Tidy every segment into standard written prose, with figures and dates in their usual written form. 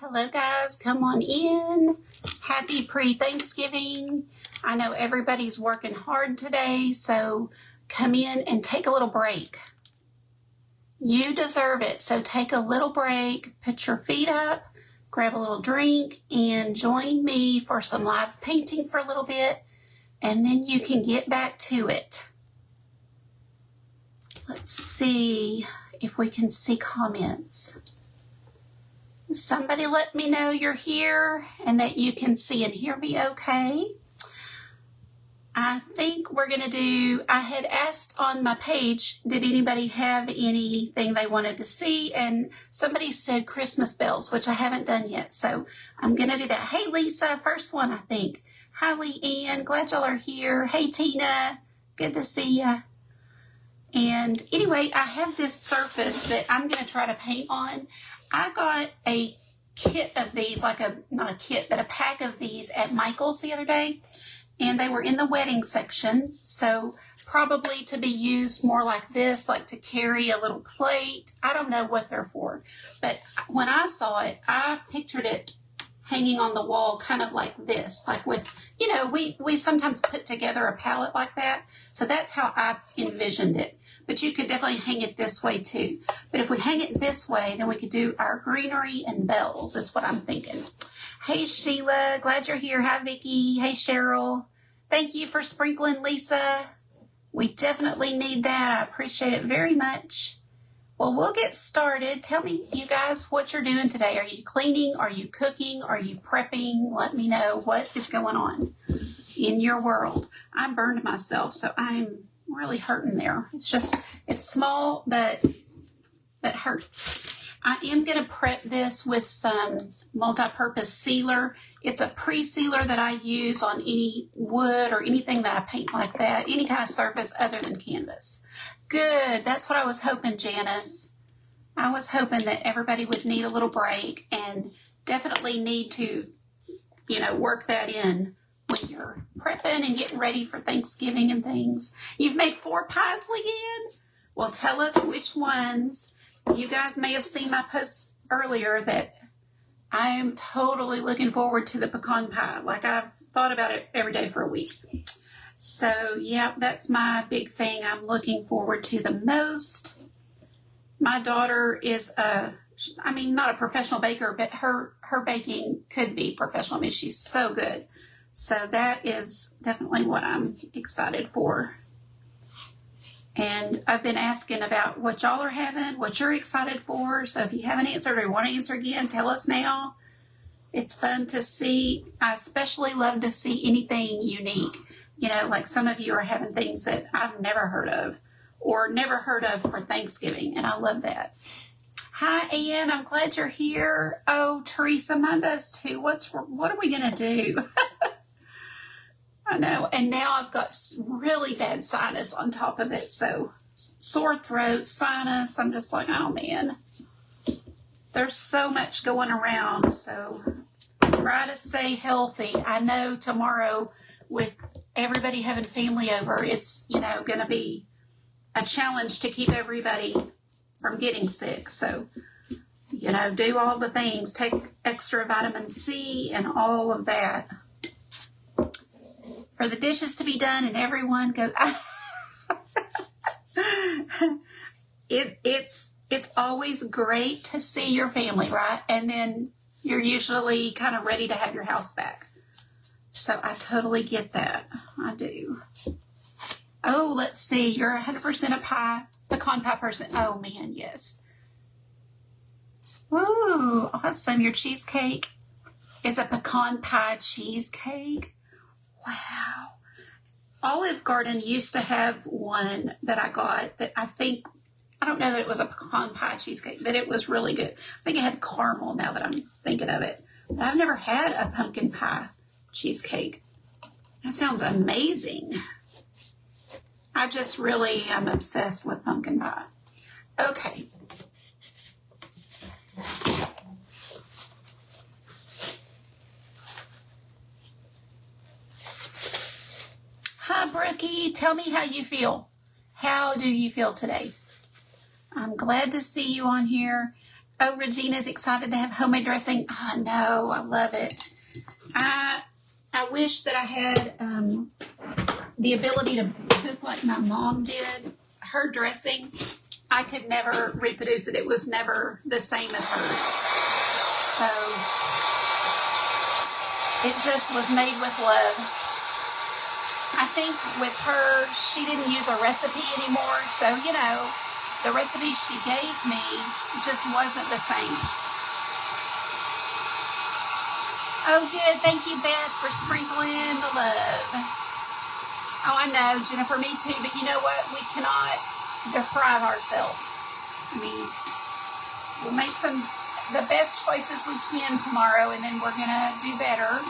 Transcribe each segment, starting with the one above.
Hello guys, come on in. Happy pre-Thanksgiving. I know everybody's working hard today, so come in and take a little break. You deserve it, so take a little break, put your feet up, grab a little drink, and join me for some live painting for a little bit, and then you can get back to it. Let's see if we can see comments. Somebody let me know you're here and that you can see and hear me okay. I think we're going to do, I had asked on my page, did anybody have anything they wanted to see? And somebody said Christmas bells, which I haven't done yet. So I'm going to do that. Hey, Lisa, first one, I think. Hi, Leanne. Glad y'all are here. Hey, Tina. Good to see ya. And anyway, I have this surface that I'm going to try to paint on. I got a kit of these, not a kit, but a pack of these at Michael's the other day, and they were in the wedding section, so probably to be used more like this, like to carry a little plate. I don't know what they're for, but when I saw it, I pictured it hanging on the wall kind of like this, like with, we sometimes put together a palette like that, so that's how I envisioned it. But you could definitely hang it this way too. But if we hang it this way, then we could do our greenery and bells, is what I'm thinking. Hey, Sheila. Glad you're here. Hi, Vicki. Hey, Cheryl. Thank you for sprinkling, Lisa. We definitely need that. I appreciate it very much. Well, we'll get started. Tell me, you guys, what you're doing today. Are you cleaning? Are you cooking? Are you prepping? Let me know what is going on in your world. I burned myself, so I'm really hurting there. It's small, but hurts. I am going to prep this with some multi-purpose sealer. It's a pre-sealer that I use on any wood or anything that I paint like that, any kind of surface other than canvas. Good. That's what I was hoping, Janice. I was hoping that everybody would need a little break and definitely need to, work that in when you're prepping and getting ready for Thanksgiving and things. You've made 4 pies, Leanne? Well, tell us which ones. You guys may have seen my post earlier that I am totally looking forward to the pecan pie. Like I've thought about it every day for a week. So, yeah, that's my big thing I'm looking forward to the most. My daughter is not a professional baker, but her baking could be professional. I mean, she's so good. So that is definitely what I'm excited for. And I've been asking about what y'all are having, what you're excited for. So if you haven't answered or want to answer again, tell us now. It's fun to see. I especially love to see anything unique. Like some of you are having things that I've never heard of or never heard of for Thanksgiving. And I love that. Hi, Ann. I'm glad you're here. Oh, Teresa, mine does too. What are we going to do? I know, and now I've got really bad sinus on top of it, so sore throat, sinus, I'm just like, oh man, there's so much going around, so try to stay healthy. I know tomorrow with everybody having family over, it's, going to be a challenge to keep everybody from getting sick, so, do all the things, take extra vitamin C and all of that. For the dishes to be done and everyone goes, it's always great to see your family, right? And then you're usually kind of ready to have your house back. So I totally get that. I do. Oh, let's see. You're 100% a pecan pie person. Oh, man, yes. Ooh, awesome. Your cheesecake is a pecan pie cheesecake. Wow. Olive Garden used to have one that I got that I don't know that it was a pecan pie cheesecake, but it was really good. I think it had caramel now that I'm thinking of it. But I've never had a pumpkin pie cheesecake. That sounds amazing. I just really am obsessed with pumpkin pie. Okay. Hi, Brookie. Tell me how you feel. How do you feel today? I'm glad to see you on here. Oh, Regina's excited to have homemade dressing. I know, I love it. I wish that I had the ability to cook like my mom did. Her dressing, I could never reproduce it. It was never the same as hers. So it just was made with love. I think with her, she didn't use a recipe anymore. So, you know, the recipe she gave me just wasn't the same. Oh, good. Thank you, Beth, for sprinkling the love. Oh, I know, Jennifer, me too. But you know what? We cannot deprive ourselves. I mean, we'll make the best choices we can tomorrow, and then we're going to do better.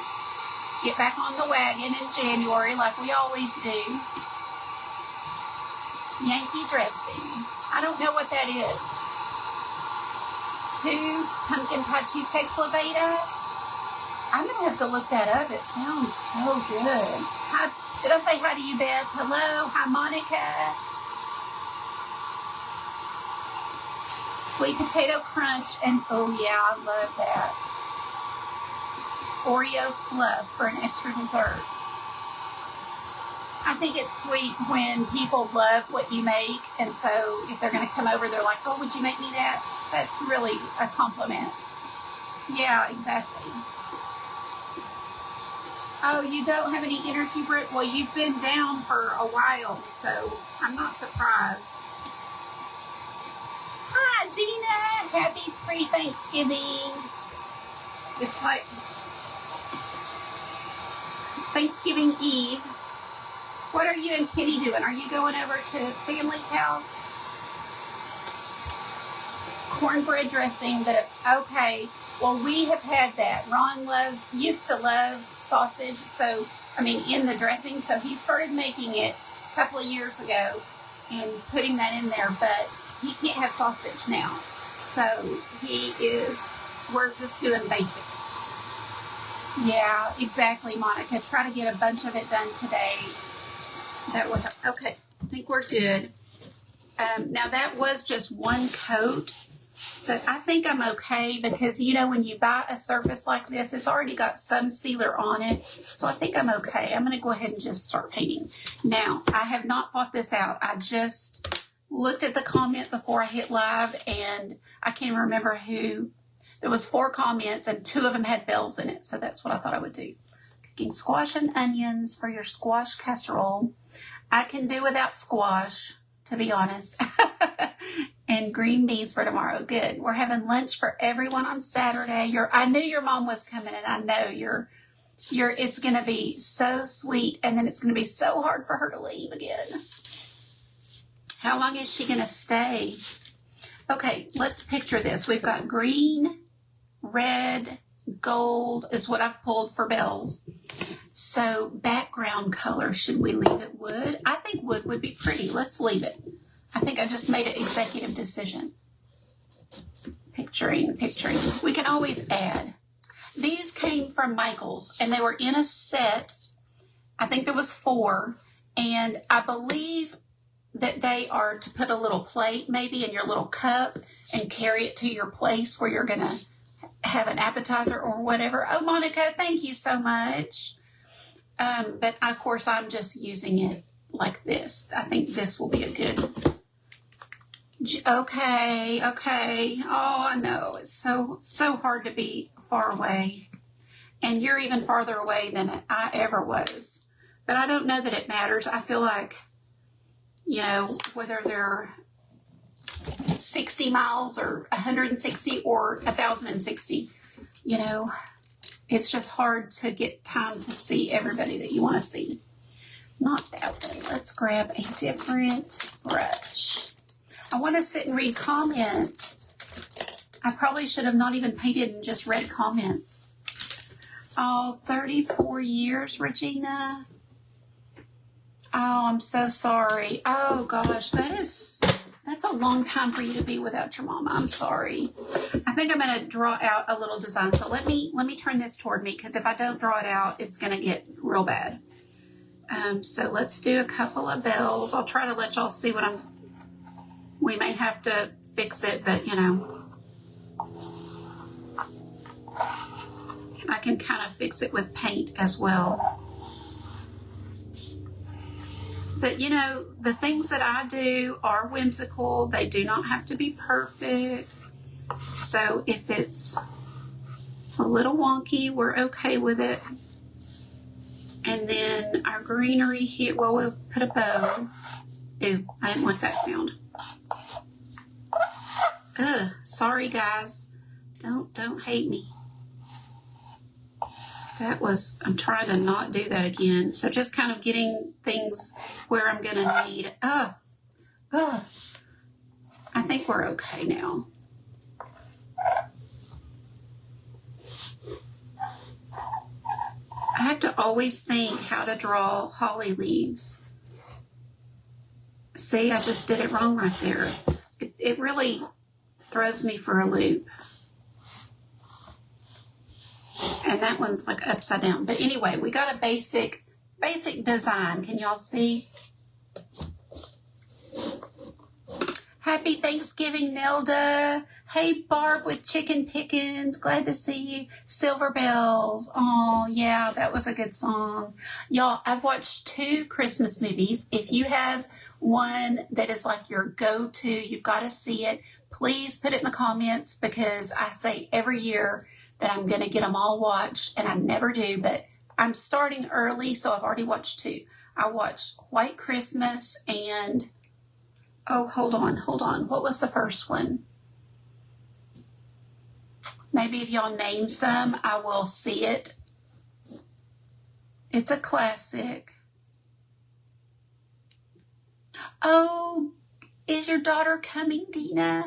Get back on the wagon in January like we always do. Yankee dressing. I don't know what that is. 2 pumpkin pie cheesecakes, Levada. I'm going to have to look that up. It sounds so good. Hi, did I say hi to you, Beth? Hello. Hi, Monica. Sweet potato crunch. And oh, yeah, I love that. Oreo fluff for an extra dessert. I think it's sweet when people love what you make, and so if they're going to come over, they're like, oh, would you make me that? That's really a compliment. Yeah, exactly. Oh, you don't have any energy, Britt? Well, you've been down for a while, so I'm not surprised. Hi, Dina. Happy pre-Thanksgiving. It's like Thanksgiving Eve. What are you and Kitty doing? Are you going over to family's house? Cornbread dressing, but okay. Well, we have had that. Ron used to love sausage, so, I mean, in the dressing, so he started making it a couple of years ago and putting that in there, but he can't have sausage now. So we're just doing basic. Yeah, exactly, Monica. Try to get a bunch of it done today. That would help. Okay, I think we're good. Now, that was just one coat, but I think I'm okay because, you know, when you buy a surface like this, it's already got some sealer on it, so I think I'm okay. I'm going to go ahead and just start painting. Now, I have not thought this out. I just looked at the comment before I hit live, and I can't remember who. There was 4 comments, and 2 of them had bells in it, so that's what I thought I would do. Cooking squash and onions for your squash casserole. I can do without squash, to be honest. And green beans for tomorrow. Good. We're having lunch for everyone on Saturday. I knew your mom was coming, and I know it's going to be so sweet, and then it's going to be so hard for her to leave again. How long is she going to stay? Okay, let's picture this. We've got green, red, gold is what I've pulled for bells. So background color, should we leave it wood? I think wood would be pretty. Let's leave it. I think I just made an executive decision. Picturing. We can always add. These came from Michael's, and they were in a set. I think there was 4, and I believe that they are to put a little plate maybe in your little cup and carry it to your place where you're going to have an appetizer or whatever. Oh, Monica, thank you so much. But of course, I'm just using it like this. I think this will be a good. Okay. Oh, I know. It's so hard to be far away. And you're even farther away than I ever was. But I don't know that it matters. I feel like, you know, whether they're 60 miles or 160 or 1,060, you know, it's just hard to get time to see everybody that you want to see. Not that way. Let's grab a different brush. I want to sit and read comments. I probably should have not even painted and just read comments. Oh, 34 years, Regina. Oh, I'm so sorry. Oh, gosh, that's a long time for you to be without your mama. I'm sorry. I think I'm going to draw out a little design. So let me turn this toward me, because if I don't draw it out, it's going to get real bad. So let's do a couple of bells. I'll try to let y'all see what we may have to fix it, but, you know. I can kind of fix it with paint as well. But you know, the things that I do are whimsical. They do not have to be perfect. So if it's a little wonky, we're okay with it. And then our greenery here, well, we'll put a bow. Ew, I didn't like that sound. Ugh, sorry guys. Don't hate me. I'm trying to not do that again. So just kind of getting things where I'm going to need. I think we're okay now. I have to always think how to draw holly leaves. See, I just did it wrong right there. It really throws me for a loop. And that one's like upside down. But anyway, we got a basic design. Can y'all see? Happy Thanksgiving, Nelda. Hey, Barb with Chicken Pickins. Glad to see you. Silver Bells. Oh, yeah, that was a good song. Y'all, I've watched 2 Christmas movies. If you have one that is like your go-to, you've got to see it. Please put it in the comments, because I say every year that I'm going to get them all watched, and I never do, but I'm starting early, so I've already watched 2. I watched White Christmas and, oh, hold on. What was the first one? Maybe if y'all name some, I will see it. It's a classic. Oh, is your daughter coming, Dina?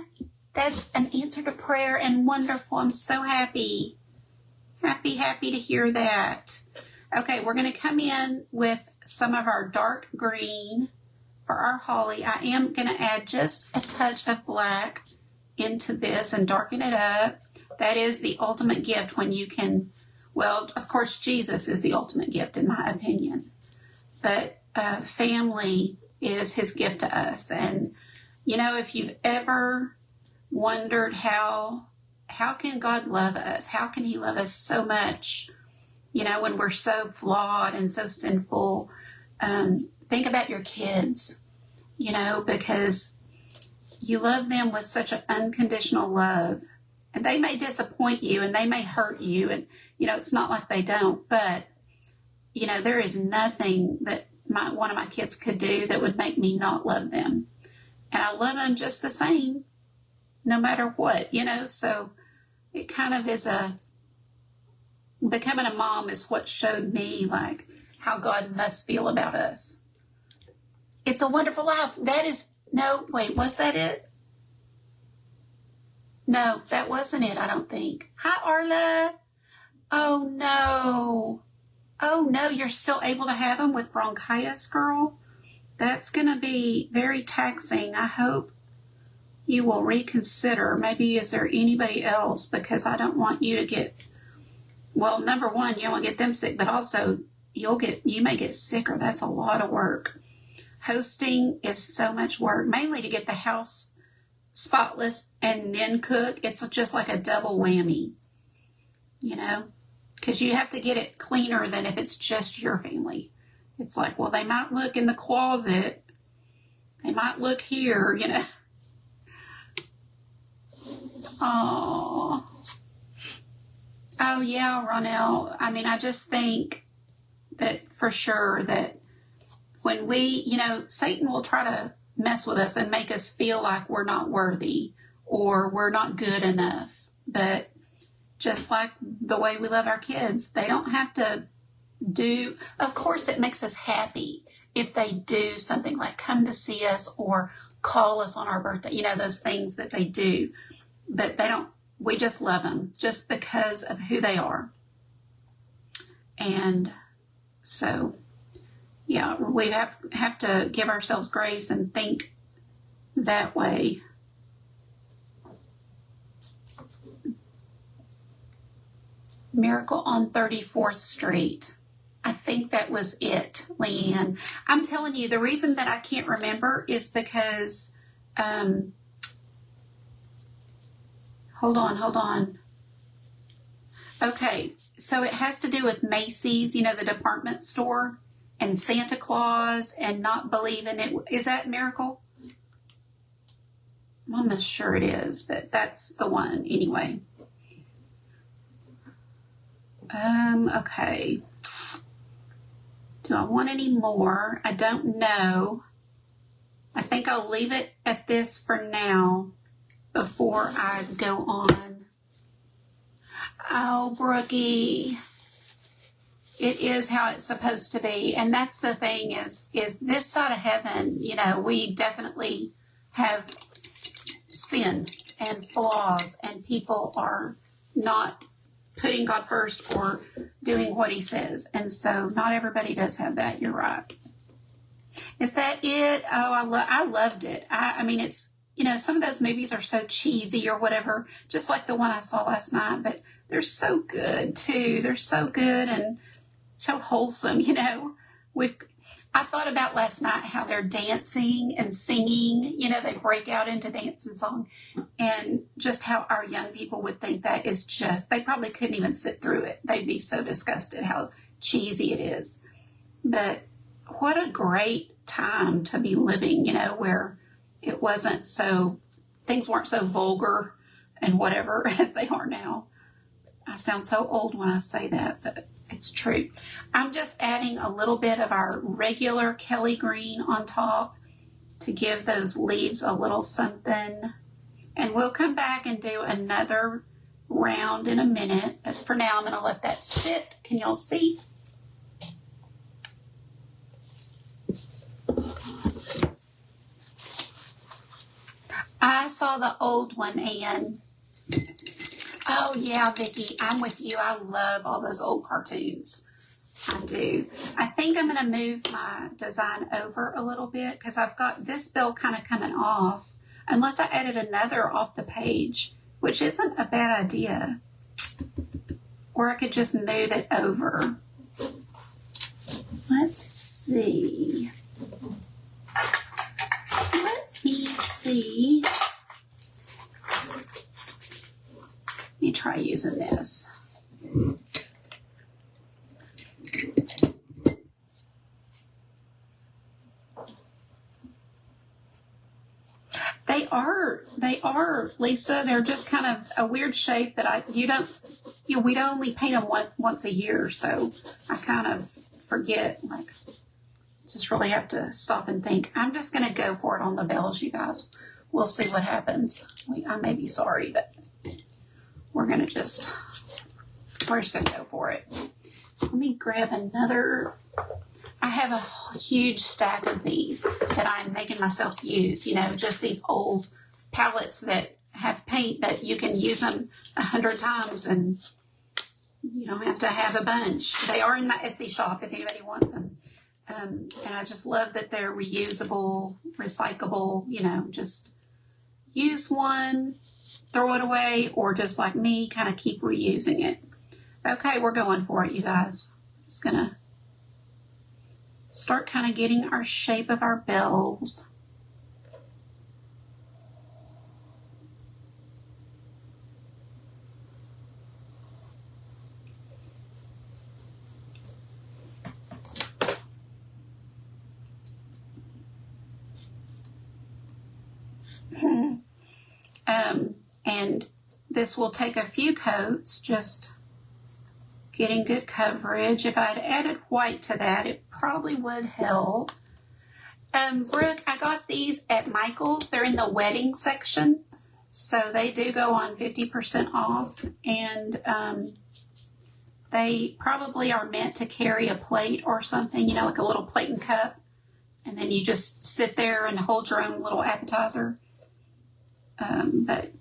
That's an answer to prayer and wonderful. I'm so happy. Happy to hear that. Okay, we're going to come in with some of our dark green for our holly. I am going to add just a touch of black into this and darken it up. That is the ultimate gift when you can, well, of course, Jesus is the ultimate gift in my opinion. But family is his gift to us. And, you know, if you've ever wondered how can God love us? How can he love us so much, you know, when we're so flawed and so sinful? Think about your kids, you know, because you love them with such an unconditional love, and they may disappoint you and they may hurt you, and, you know, it's not like they don't, but, you know, there is nothing that one of my kids could do that would make me not love them. And I love them just the same, no matter what, you know. So it kind of is becoming a mom is what showed me like how God must feel about us. It's a Wonderful Life. Was that it? No, that wasn't it, I don't think. Hi, Arla. Oh no, you're still able to have them with bronchitis, girl? That's going to be very taxing. I hope you will reconsider. Maybe is there anybody else? Because I don't want you to get, well, number one, you don't want to get them sick, but also you may get sicker. That's a lot of work. Hosting is so much work, mainly to get the house spotless and then cook. It's just like a double whammy, you know, because you have to get it cleaner than if it's just your family. It's like, well, they might look in the closet. They might look here, you know. Oh yeah, Ronell. I mean, I just think that for sure that when we, you know, Satan will try to mess with us and make us feel like we're not worthy or we're not good enough. But just like the way we love our kids, they don't have to do, of course it makes us happy if they do something like come to see us or call us on our birthday, you know, those things that they do. But we just love them just because of who they are. And so, yeah, we have to give ourselves grace and think that way. Miracle on 34th Street. I think that was it, Leanne. I'm telling you, the reason that I can't remember is because, hold on. Okay, so it has to do with Macy's, you know, the department store, and Santa Claus, and not believing it. Is that Miracle? I'm almost sure it is, but that's the one anyway. Okay. Do I want any more? I don't know. I think I'll leave it at this for now before I go on. Oh, Brookie. It is how it's supposed to be. And that's the thing is this side of heaven, you know, we definitely have sin and flaws, and people are not putting God first or doing what he says. And so not everybody does have that. You're right. Is that it? Oh, I loved it. I mean, it's, you know, some of those movies are so cheesy or whatever, just like the one I saw last night, but they're so good too. They're so good and so wholesome, you know. I thought about last night how they're dancing and singing, you know, they break out into dance and song, and just how our young people would think that is just, they probably couldn't even sit through it. They'd be so disgusted how cheesy it is. But what a great time to be living, you know, where it wasn't so, things weren't so vulgar and whatever as they are now. I sound so old when I say that, but it's true. I'm just adding a little bit of our regular Kelly green on top to give those leaves a little something. And we'll come back and do another round in a minute. But for now, I'm going to let that sit. Can y'all see? I saw the old one, Anne. Oh, yeah, Vicki, I'm with you. I love all those old cartoons. I do. I think I'm going to move my design over a little bit because I've got this bill kind of coming off, unless I added another off the page, which isn't a bad idea. Or I could just move it over. Let's see. Let me see. Let me try using this. They are, Lisa. They're just kind of a weird shape that we'd only paint them once a year, so I kind of forget, like, just really have to stop and think. I'm just going to go for it on the bells, you guys. We'll see what happens. I may be sorry, but we're just going to go for it. Let me grab another. I have a huge stack of these that I'm making myself use, you know, just these old palettes that have paint, but you can use them 100 times and you don't have to have a bunch. They are in my Etsy shop if anybody wants them. And I just love that they're reusable, recyclable, you know, just use one, throw it away, or just like me, kind of keep reusing it. Okay, we're going for it, you guys. Just going to start kind of getting our shape of our bells. And this will take a few coats, just getting good coverage. If I'd added white to that, it probably would help. Brooke, I got these at Michael's. They're in the wedding section, so they do go on 50% off, and they probably are meant to carry a plate or something, you know, like a little plate and cup, and then you just sit there and hold your own little appetizer. But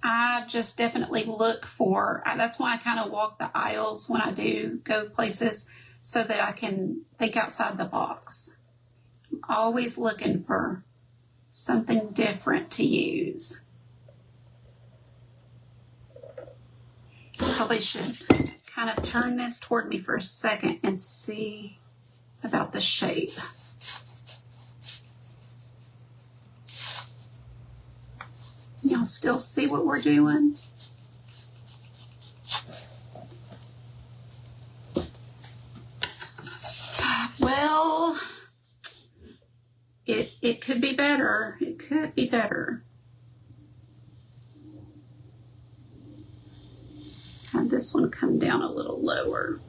I just definitely look for, that's why I kind of walk the aisles when I do go places, so that I can think outside the box. I'm always looking for something different to use. Probably should kind of turn this toward me for a second and see about the shape. Y'all still see what we're doing? it could be better. It could be better. Have this one come down a little lower.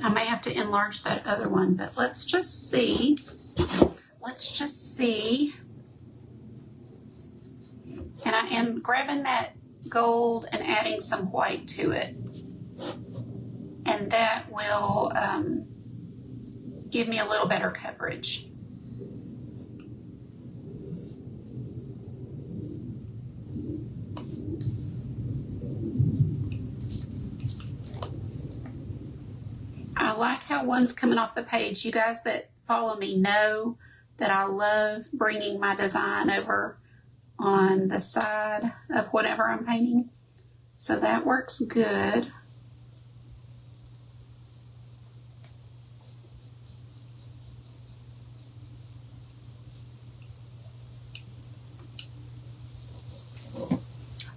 I may have to enlarge that other one, but let's just see. Let's just see. And I am grabbing that gold and adding some white to it. And that will give me a little better coverage. I like how one's coming off the page. You guys that follow me know that I love bringing my design over on the side of whatever I'm painting. So that works good.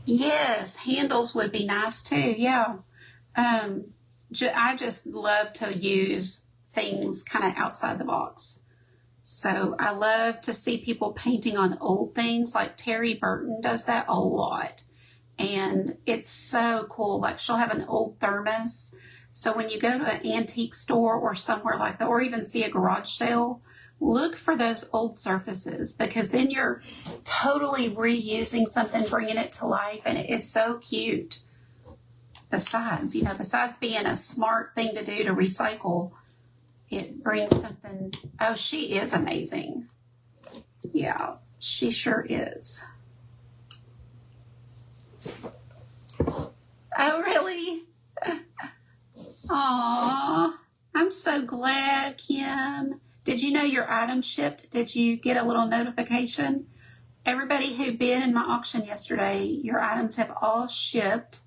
Yes, handles would be nice too. Yeah. I just love to use things kind of outside the box. So I love to see people painting on old things, like Terry Burton does that a lot. And it's so cool. Like she'll have an old thermos. So when you go to an antique store or somewhere like that, or even see a garage sale, look for those old surfaces, because then you're totally reusing something, bringing it to life, and it is so cute. Besides being a smart thing to do to recycle, it brings something. Oh, she is amazing. Yeah, she sure is. Oh, really? Aw, I'm so glad, Kim. Did you know your item shipped? Did you get a little notification? Everybody who bid in my auction yesterday, your items have all shipped.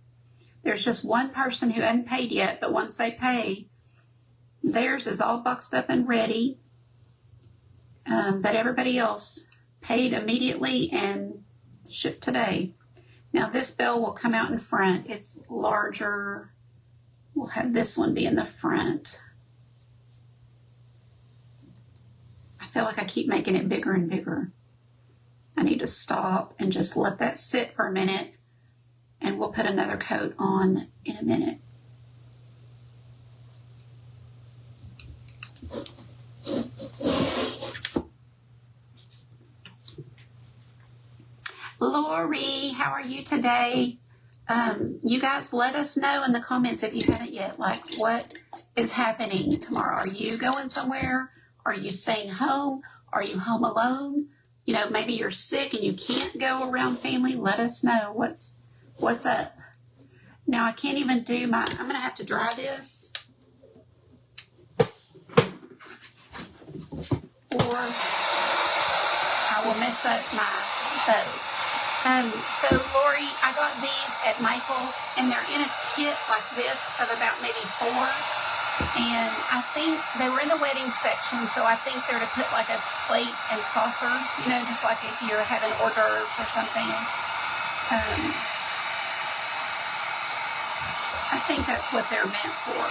There's just one person who hadn't paid yet, but once they pay, theirs is all boxed up and ready. But everybody else paid immediately and shipped today. Now this bell will come out in front. It's larger. We'll have this one be in the front. I feel like I keep making it bigger and bigger. I need to stop and just let that sit for a minute, and we'll put another coat on in a minute. Lori, how are you today? You guys let us know in the comments if you haven't yet, like what is happening tomorrow. Are you going somewhere? Are you staying home? Are you home alone? You know, maybe you're sick and you can't go around family. Let us know what's up. Now I can't even do I'm going to have to dry this, or I will mess up my bow. So Lori, I got these at Michael's, and they're in a kit like this of about maybe 4. And I think they were in the wedding section, so I think they're to put like a plate and saucer, you know, just like if you're having hors d'oeuvres or something. I think that's what they're meant for.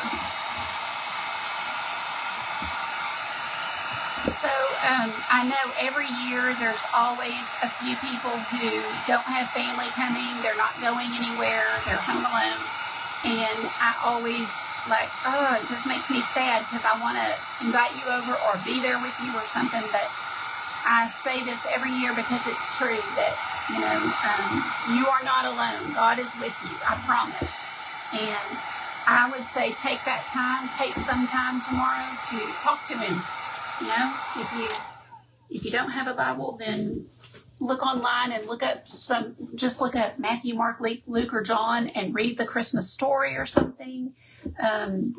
So I know every year there's always a few people who don't have family coming. They're not going anywhere. They're home alone. And I always it just makes me sad because I want to invite you over or be there with you or something. But I say this every year because it's true that, you know, you are not alone. God is with you. I promise. And I would say take some time tomorrow to talk to him. You know, if you don't have a Bible, then look online and look up Matthew, Mark, Luke, or John and read the Christmas story or something.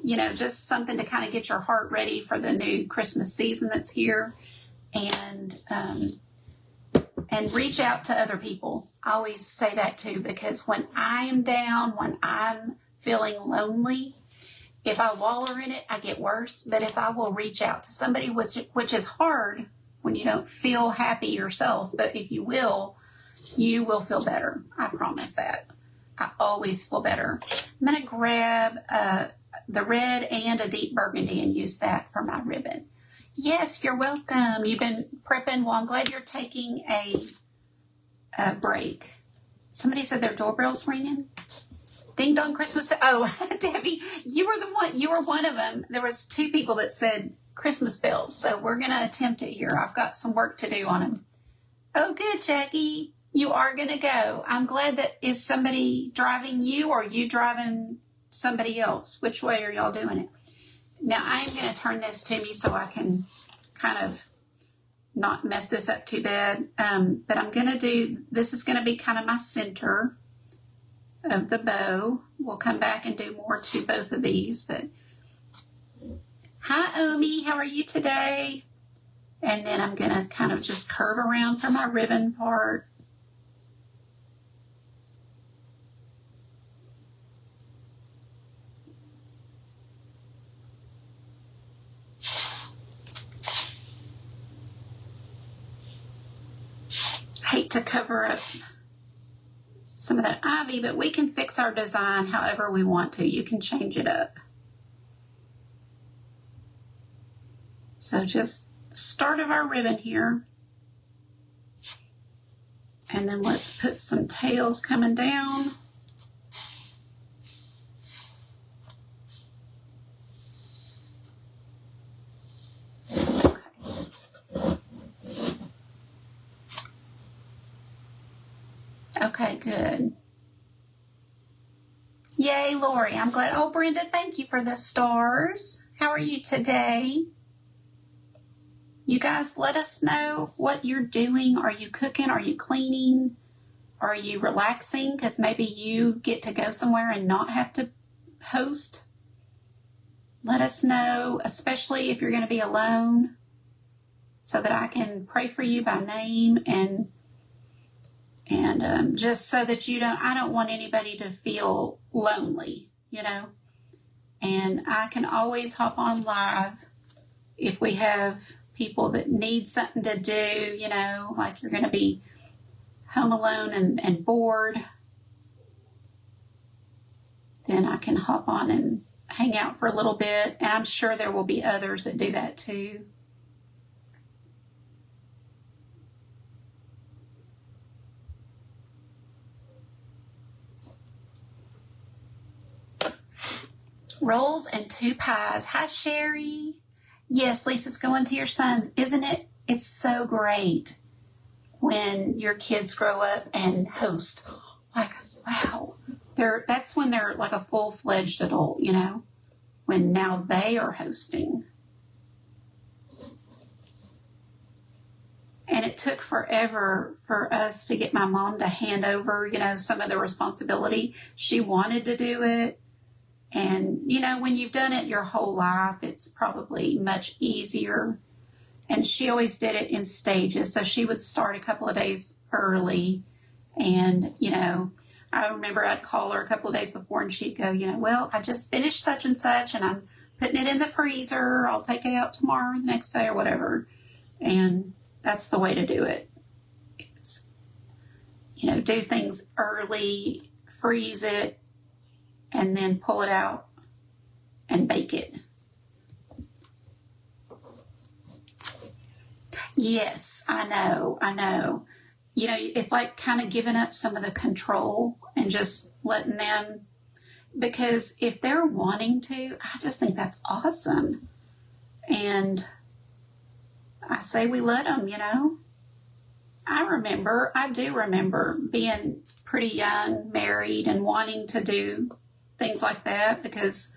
You know, just something to kind of get your heart ready for the new Christmas season that's here, and reach out to other people. I always say that too, because when I'm down, when I'm feeling lonely, if I wallow in it, I get worse. But if I will reach out to somebody, which is hard when you don't feel happy yourself, but if you will feel better. I promise that. I always feel better. I'm going to grab the red and a deep burgundy and use that for my ribbon. Yes, you're welcome. You've been prepping. Well, I'm glad you're taking a break. Somebody said their doorbell's ringing. Ding dong Christmas. Oh, Debbie, you were the one. You were one of them. There was 2 people that said Christmas bells. So we're going to attempt it here. I've got some work to do on them. Oh, good, Jackie. You are going to go. I'm glad that is somebody driving you or you driving somebody else. Which way are y'all doing it? Now I'm going to turn this to me so I can kind of not mess this up too bad. But I'm going to do, this is going to be kind of my center of the bow. We'll come back and do more to both of these. But hi, Omi. How are you today? And then I'm going to kind of just curve around for my ribbon part. Hate to cover up some of that ivy, but we can fix our design however we want to. You can change it up. So just start of our ribbon here. And then let's put some tails coming down. Okay, good. Yay, Lori. I'm glad. Oh, Brenda, thank you for the stars. How are you today? You guys let us know what you're doing. Are you cooking? Are you cleaning? Are you relaxing? Because maybe you get to go somewhere and not have to host. Let us know, especially if you're going to be alone, so that I can pray for you by name and just so that I don't want anybody to feel lonely, you know. And I can always hop on live if we have people that need something to do, you know, like you're going to be home alone and bored. Then I can hop on and hang out for a little bit. And I'm sure there will be others that do that too. Rolls and 2 pies. Hi, Sherry. Yes, Lisa's going to your sons. Isn't it? It's so great when your kids grow up and host. Like, wow. That's when they're like a full-fledged adult, you know, when now they are hosting. And it took forever for us to get my mom to hand over, you know, some of the responsibility. She wanted to do it. And, you know, when you've done it your whole life, it's probably much easier. And she always did it in stages. So she would start a couple of days early. And, you know, I remember I'd call her a couple of days before and she'd go, you know, well, I just finished such and such and I'm putting it in the freezer. I'll take it out tomorrow, the next day or whatever. And that's the way to do it. It's, you know, do things early, freeze it, and then pull it out and bake it. Yes, I know. You know, it's like kind of giving up some of the control and just letting them, because if they're wanting to, I just think that's awesome. And I say we let them, you know. I do remember being pretty young, married, and wanting to do things like that because,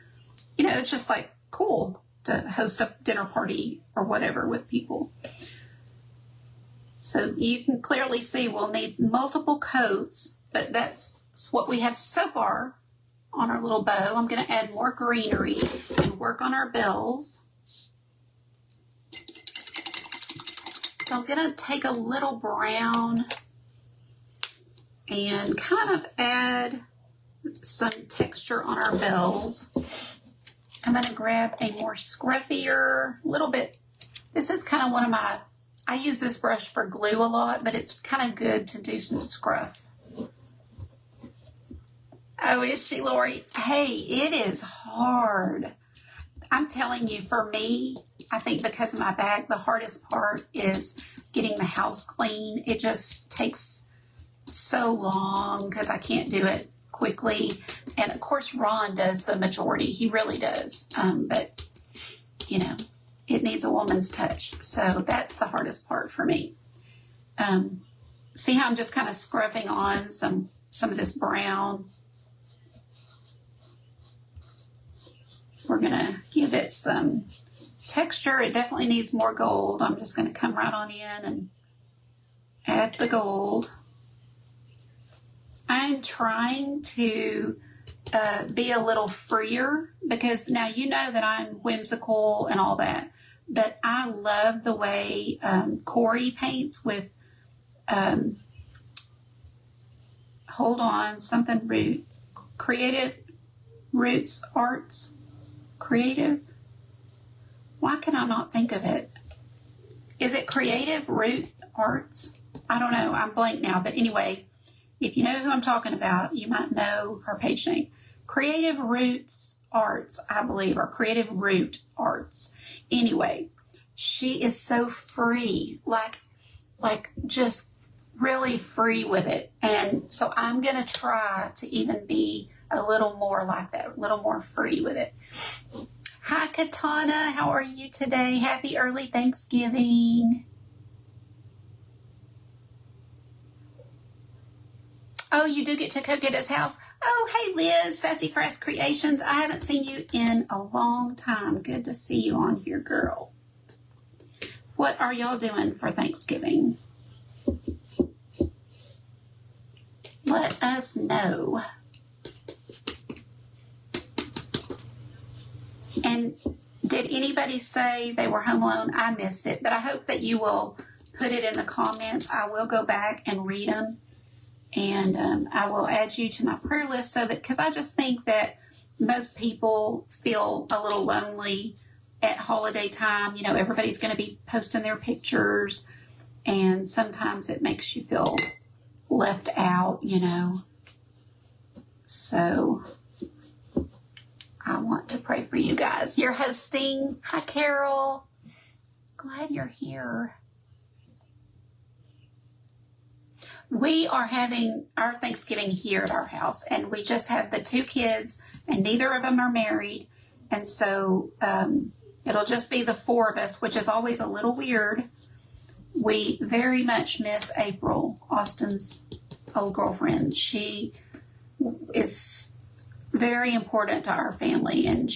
you know, it's just like cool to host a dinner party or whatever with people. So you can clearly see we'll need multiple coats, but that's what we have so far on our little bow. I'm going to add more greenery and work on our bells. So I'm going to take a little brown and kind of add some texture on our bells. I'm going to grab a more scruffier, little bit. This is kind of one of my, I use this brush for glue a lot, but it's kind of good to do some scruff. Oh, is she, Lori? Hey, it is hard. I'm telling you, for me, I think because of my back, the hardest part is getting the house clean. It just takes so long because I can't do it quickly. And of course, Ron does the majority. He really does. But, you know, it needs a woman's touch. So that's the hardest part for me. See how I'm just kind of scrubbing on some of this brown. We're going to give it some texture. It definitely needs more gold. I'm just going to come right on in and add the gold. I'm trying to be a little freer because now you know that I'm whimsical and all that, but I love the way Corey paints with, hold on, something root, creative roots arts, creative. Why can I not think of it? Is it creative root arts? I don't know. I'm blank now, but anyway. If you know who I'm talking about, you might know her page name. Creative Roots Arts, I believe, or Creative Root Arts. Anyway, she is so free, like just really free with it. And so I'm going to try to even be a little more like that, a little more free with it. Hi, Katana. How are you today? Happy early Thanksgiving. Oh, you do get to cook at his house? Oh, hey, Liz, Sassy Fresh Creations. I haven't seen you in a long time. Good to see you on here, girl. What are y'all doing for Thanksgiving? Let us know. And did anybody say they were home alone? I missed it, but I hope that you will put it in the comments. I will go back and read them. And I will add you to my prayer list so that, because I just think that most people feel a little lonely at holiday time. You know, everybody's going to be posting their pictures, and sometimes it makes you feel left out, you know. So I want to pray for you guys. You're hosting. Hi, Carol. Glad you're here. We are having our Thanksgiving here at our house, and we just have the 2 kids, and neither of them are married. And so it'll just be the 4 of us, which is always a little weird. We very much miss April, Austin's old girlfriend. She is very important to our family, and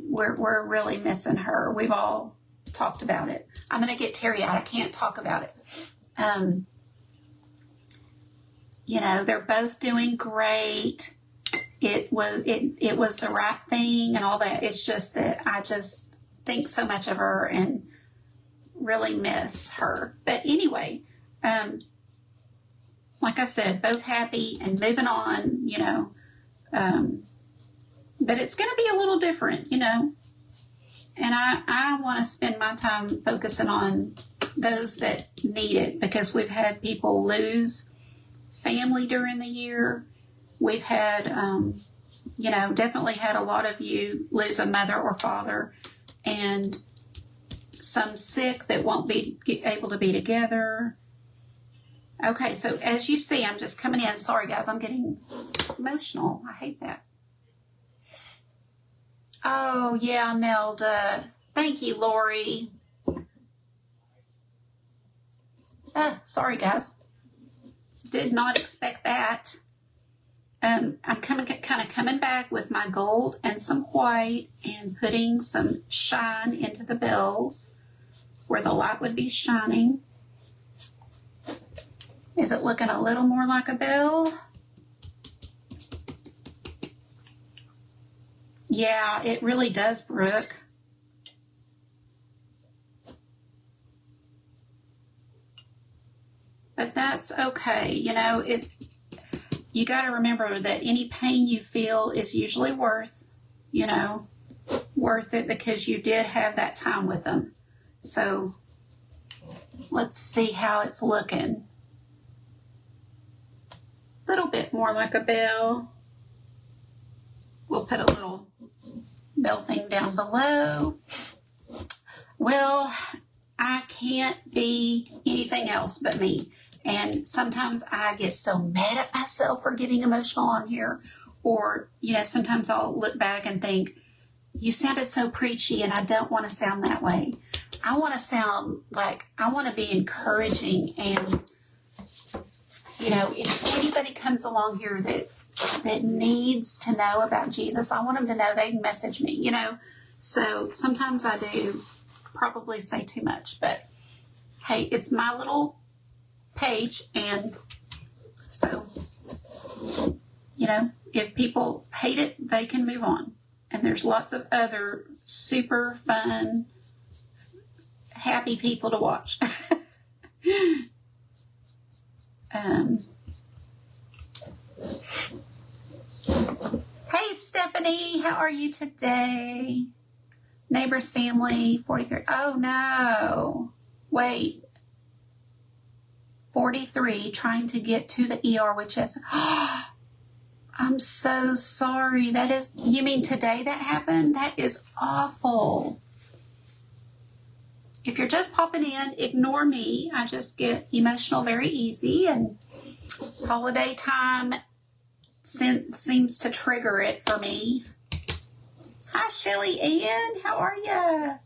we're really missing her. We've all talked about it. I'm going to get Terry out. I can't talk about it. You know, they're both doing great. It was the right thing and all that. It's just that I just think so much of her and really miss her. But anyway, like I said, both happy and moving on, you know. But it's going to be a little different, you know. And I want to spend my time focusing on those that need it, because we've had people lose family during the year. We've had, you know, definitely had a lot of you lose a mother or father, and some sick that won't be able to be together. Okay, so as you see, I'm just coming in. Sorry, guys, I'm getting emotional. I hate that. Oh, yeah, Nelda. Thank you, Lori. Sorry, guys. Did not expect that. I'm kind of coming back with my gold and some white and putting some shine into the bells where the light would be shining. Is it looking a little more like a bell? Yeah, it really does, Brooke. But that's okay. You know, you got to remember that any pain you feel is usually worth it, because you did have that time with them. So let's see how it's looking. A little bit more like a bell. We'll put a little bell thing down below. Well, I can't be anything else but me. And sometimes I get so mad at myself for getting emotional on here. Or, sometimes I'll look back and think, you sounded so preachy, and I don't want to sound that way. I want to sound like I want to be encouraging. And, if anybody comes along here that needs to know about Jesus, I want them to know they can message me, So sometimes I do probably say too much, but hey, it's my little page, and so, if people hate it, they can move on. And there's lots of other super fun, happy people to watch. Hey, Stephanie, how are you today? Neighbor's family, 43. Oh, no. Wait. 43, trying to get to the ER, which is... I'm so sorry. You mean today that happened? That is awful. If you're just popping in, ignore me. I just get emotional very easy, and holiday time seems to trigger it for me. Hi, Shelly Ann. How are you?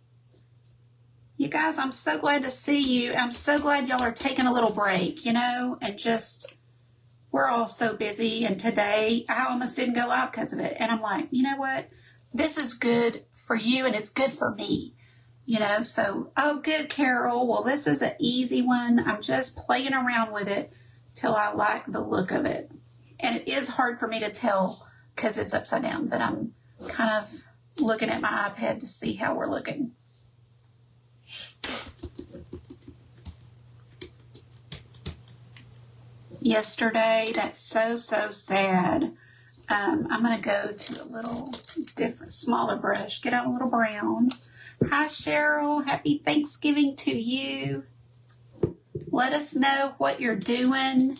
You guys, I'm so glad to see you. I'm so glad y'all are taking a little break, and just... We're all so busy, and today I almost didn't go live because of it. And I'm like, you know what? This is good for you, and it's good for me. So, oh, good, Carol. Well, this is an easy one. I'm just playing around with it till I like the look of it. And it is hard for me to tell because it's upside down, but I'm kind of looking at my iPad to see how we're looking. Yesterday, that's so sad. I'm going to go to a little different, smaller brush, get out a little brown. Hi, Cheryl. Happy Thanksgiving to you. Let us know what you're doing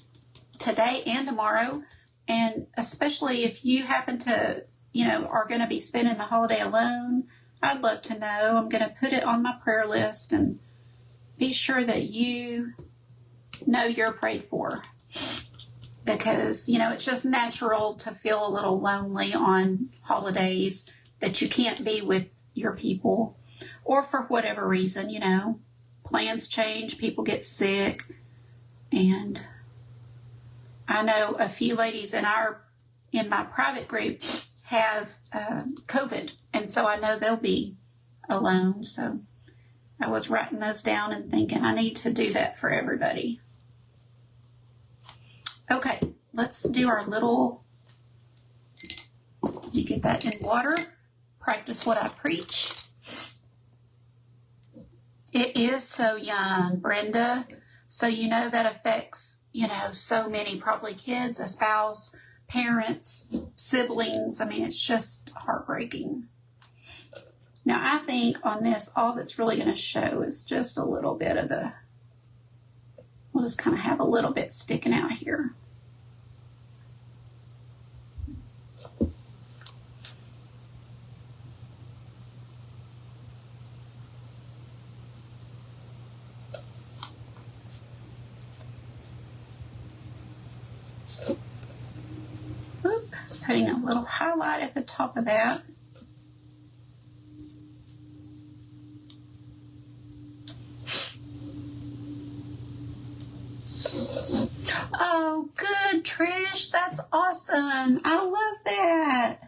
today and tomorrow, and especially if you happen to, are going to be spending the holiday alone. I'd love to know. I'm going to put it on my prayer list and be sure that you know you're prayed for. Because, it's just natural to feel a little lonely on holidays, that you can't be with your people, or for whatever reason, plans change, people get sick. And I know a few ladies in my private group have COVID, and so I know they'll be alone. So I was writing those down and thinking I need to do that for everybody. Okay, let's do our little, you get that in water, practice what I preach. It is so young, Brenda. So that affects, so many, probably kids, a spouse, parents, siblings. I mean, it's just heartbreaking. Now, I think on this, all that's really going to show is just a little bit of we'll just kind of have a little bit sticking out here. Putting a little highlight at the top of that. Oh, good, Trish. That's awesome. I love that.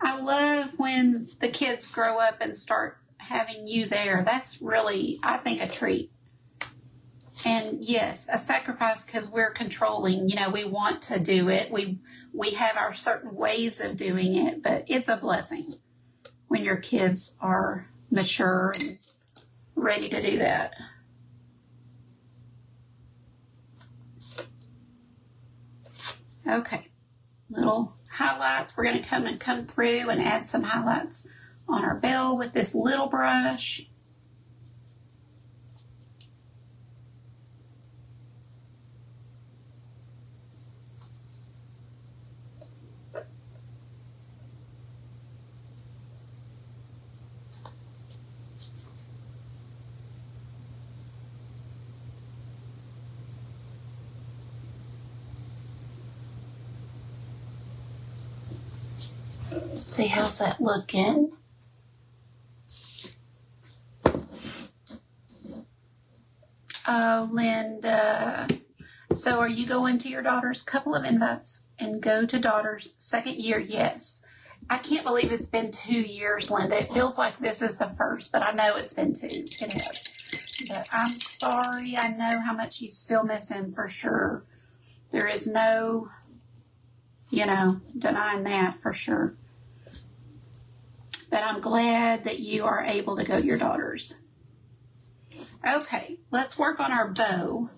I love when the kids grow up and start having you there. That's really, I think, a treat. And yes, a sacrifice because we're controlling. We want to do it. We have our certain ways of doing it, but it's a blessing when your kids are mature and ready to do that. Okay, little highlights. We're going to come through and add some highlights on our bell with this little brush. See, how's that looking? Oh, Linda. So are you going to your daughter's? Couple of invites and go to daughter's second year? Yes. I can't believe it's been 2 years, Linda. It feels like this is the first, but I know it's been 2. It has. But I'm sorry. I know how much you still miss him for sure. There is no, denying that for sure. But I'm glad that you are able to go to your daughter's. Okay, let's work on our bow.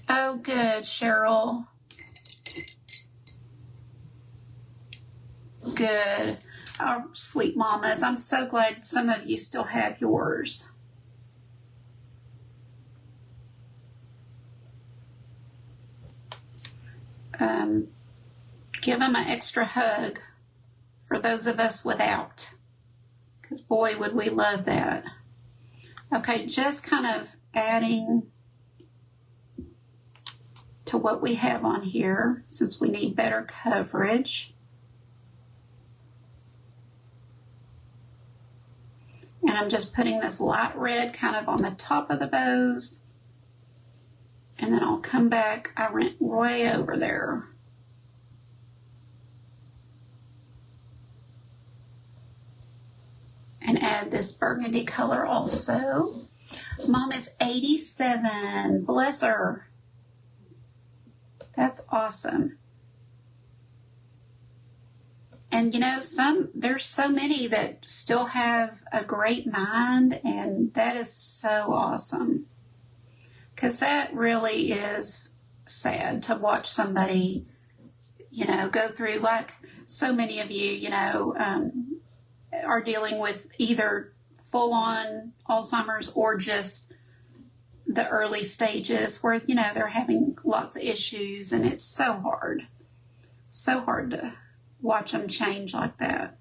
Oh, good, Cheryl. Good. Oh, sweet mamas. I'm so glad some of you still have yours. Give them an extra hug for those of us without. Because boy, would we love that. Okay, just kind of adding to what we have on here since we need better coverage. And I'm just putting this light red kind of on the top of the bows. And then I'll come back. I went way over there. And add this burgundy color also. Mom is 87. Bless her. That's awesome. And there's so many that still have a great mind, and that is so awesome. Because that really is sad to watch somebody, go through, like so many of you, are dealing with either full-on Alzheimer's or just the early stages where, they're having lots of issues, and it's so hard to watch them change like that.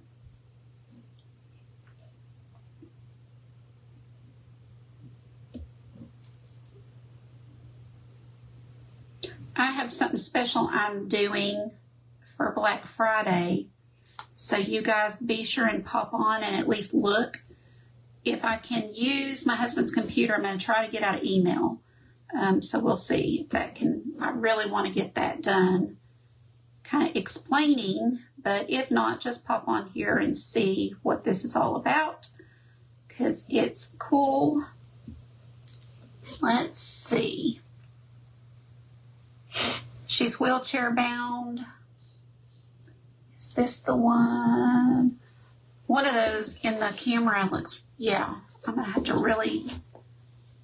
I have something special I'm doing for Black Friday. So you guys be sure and pop on and at least look. If I can use my husband's computer, I'm going to try to get out of email. So we'll see if that can, I really want to get that done. Kind of explaining, but if not, just pop on here and see what this is all about. Because it's cool. Let's see. She's wheelchair bound. Is this the one? One of those in the camera looks, yeah, I'm going to have to really,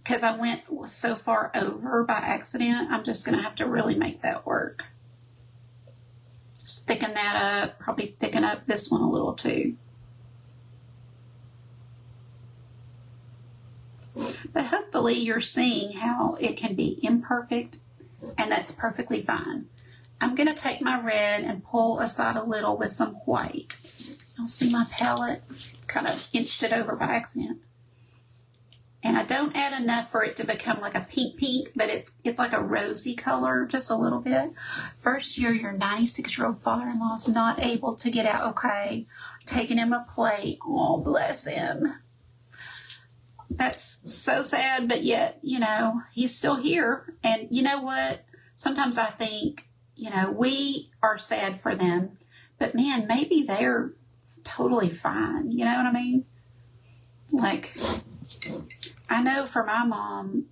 because I went so far over by accident, I'm just going to have to really make that work. Just thicken that up, probably thicken up this one a little too. But hopefully you're seeing how it can be imperfect, and that's perfectly fine. I'm going to take my red and pull aside a little with some white. You'll see my palette kind of inched it over by accident. And I don't add enough for it to become like a pink, but it's like a rosy color, just a little bit. First year, your 96-year-old father-in-law is not able to get out. Okay, taking him a plate. Oh, bless him. That's so sad, but yet, he's still here. And you know what? Sometimes I think, we are sad for them, but man, maybe they're totally fine. You know what I mean? Like, I know for my mom,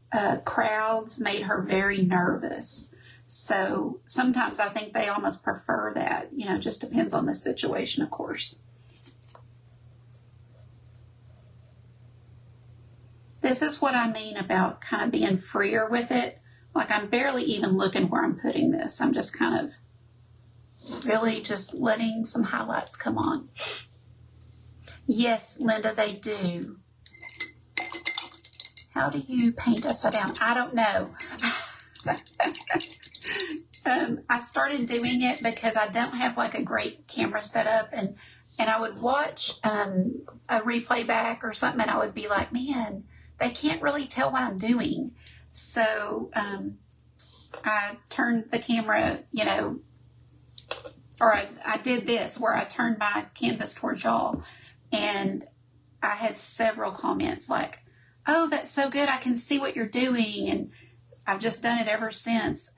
crowds made her very nervous. So sometimes I think they almost prefer that. Just depends on the situation, of course. This is what I mean about kind of being freer with it. Like, I'm barely even looking where I'm putting this. I'm just kind of really just letting some highlights come on. Yes, Linda, they do. How do you paint upside down? I don't know. I started doing it because I don't have like a great camera setup, and I would watch a replay back or something, and I would be like, man, they can't really tell what I'm doing. So I turned the camera, you know, or I did this where I turned my canvas towards y'all, and I had several comments like, oh, that's so good. I can see what you're doing. And I've just done it ever since.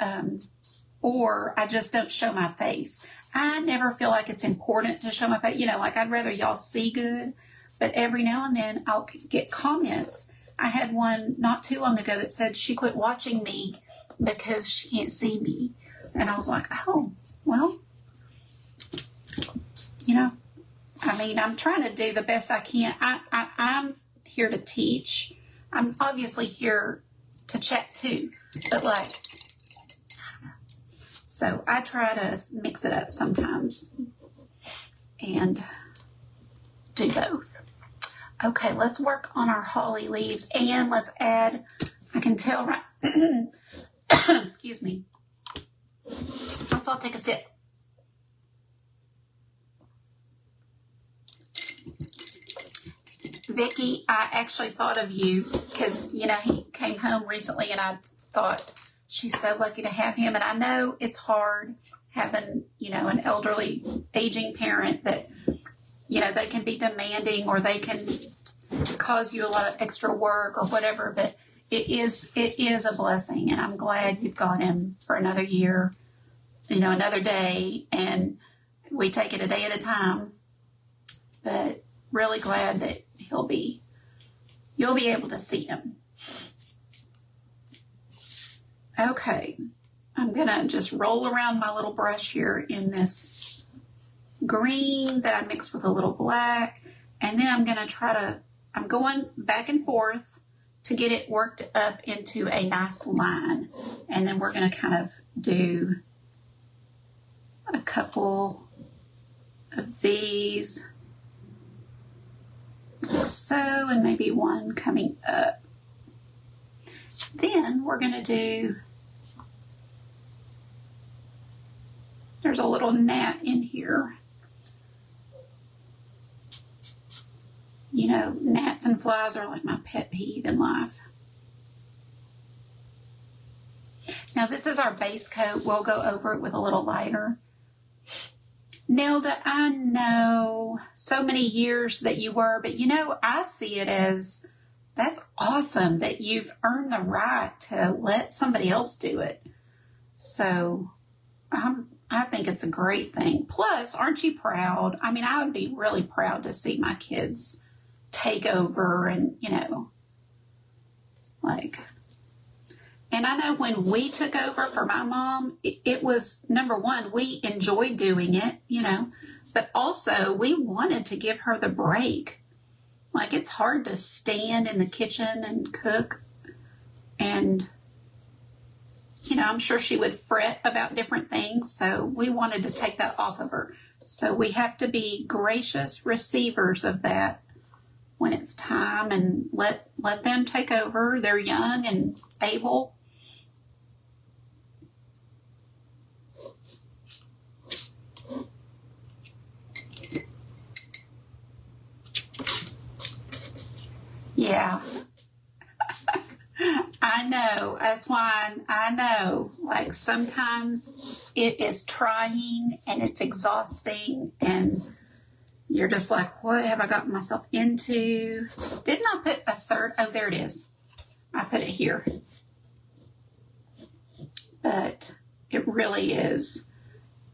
Or I just don't show my face. I never feel like it's important to show my face. You know, like I'd rather y'all see good. But every now and then I'll get comments. I had one not too long ago that said she quit watching me because she can't see me. And I was like, oh, well, you know, I mean, I'm trying to do the best I can. I'm here to teach. I'm obviously here to chat too. But like, so I try to mix it up sometimes and do both. Okay, let's work on our holly leaves, and let's add, I can tell right, excuse me. I'll take a sip. Vicki, I actually thought of you because, you know, he came home recently and I thought she's so lucky to have him. And I know it's hard having, you know, an elderly aging parent that, you know, they can be demanding or they can cause you a lot of extra work or whatever, but it is a blessing. And I'm glad you've got him for another year, you know, another day. And we take it a day at a time, but really glad that you'll be able to see him. Okay, I'm gonna just roll around my little brush here in this green that I mixed with a little black, and then I'm gonna I'm going back and forth to get it worked up into a nice line, and then we're gonna kind of do a couple of these. Like so, and maybe one coming up. Then we're going to do, there's a little gnat in here. You know, gnats and flies are like my pet peeve in life. Now this is our base coat. We'll go over it with a little lighter. Nelda, I know so many years that you were, but you know, I see it as that's awesome that you've earned the right to let somebody else do it. So I think it's a great thing. Plus, aren't you proud? I mean, I would be really proud to see my kids take over and, you know, like, and I know when we took over for my mom, it was, number one, we enjoyed doing it, you know, but also we wanted to give her the break. Like, it's hard to stand in the kitchen and cook. And, you know, I'm sure she would fret about different things. So we wanted to take that off of her. So we have to be gracious receivers of that when it's time and let them take over. They're young and able. Yeah, I know. That's why I know, like, sometimes it is trying and it's exhausting and you're just like, what have I gotten myself into? Didn't I put a third? Oh, there it is. I put it here. But it really is.